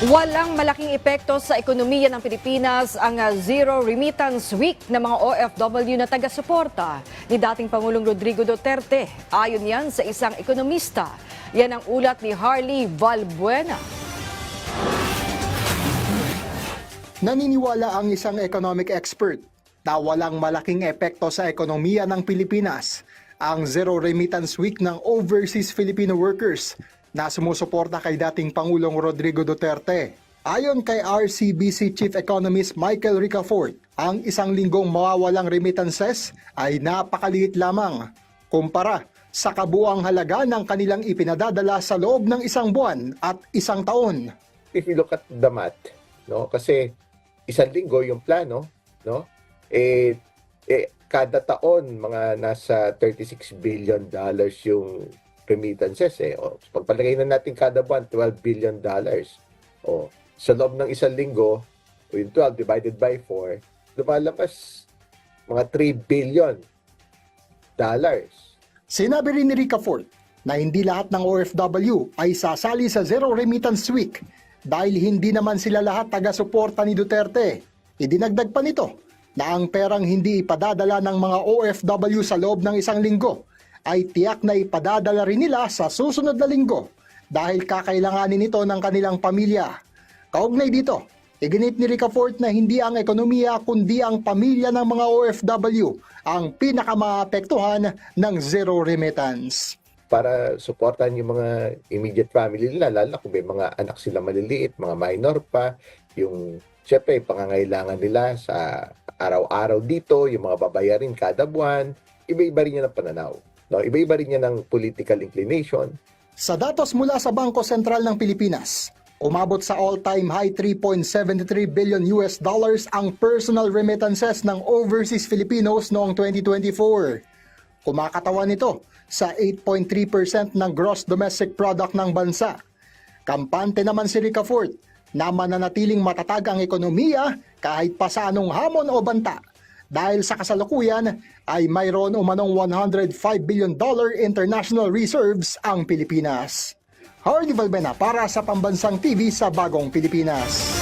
Walang malaking epekto sa ekonomiya ng Pilipinas ang Zero Remittance Week ng mga OFW na taga-suporta ni dating Pangulong Rodrigo Duterte. Ayon yan sa isang ekonomista. Yan ang ulat ni Harley Valbuena. Naniniwala ang isang economic expert na walang malaking epekto sa ekonomiya ng Pilipinas ang Zero Remittance Week ng overseas Filipino workers na sumusuporta kay dating Pangulong Rodrigo Duterte. Ayon kay RCBC Chief Economist Michael Ricafort, ang isang linggong mawawalang remittances ay napakaliit lamang kumpara sa kabuang halaga ng kanilang ipinadadala sa loob ng isang buwan at isang taon. If you look at the math, no, kasi isang linggo yung plano, no? Kada taon mga nasa $36 billion yung remittances O, pagpalagay na natin kada buwan $12 billion. O, sa loob ng isang linggo, o yung 12 divided by 4, lumalabas mga $3 billion. Sinabi rin ni Ricafort na hindi lahat ng OFW ay sasali sa Zero Remittance Week dahil hindi naman sila lahat taga-suporta ni Duterte. Idinagdag pa nito na ang perang hindi ipadadala ng mga OFW sa loob ng isang linggo ay tiyak na ipadadala rin nila sa susunod na linggo dahil kakailanganin nito ng kanilang pamilya. Kaugnay dito, iginit ni Ricafort na hindi ang ekonomiya kundi ang pamilya ng mga OFW ang pinakamaapektuhan ng zero remittance. Para suportahan yung mga immediate family nila, lalo kung may mga anak sila maliliit, mga minor pa, yung syempre pangangailangan nila sa araw-araw dito, yung mga babayarin kada buwan, iba-iba rin yan ang pananaw. No, iba-iba rin yan ang political inclination. Sa datos mula sa Bangko Sentral ng Pilipinas, umabot sa all-time high $3.73 billion ang personal remittances ng overseas Filipinos noong 2024. Kumakatawan nito sa 8.3% ng gross domestic product ng bansa. Kampante naman si Ricafort na mananatiling matatag ang ekonomiya kahit pa sa anong hamon o banta. Dahil sa kasalukuyan ay mayroon umanong $105 billion international reserves ang Pilipinas. Harley Valbuena para sa Pambansang TV sa Bagong Pilipinas.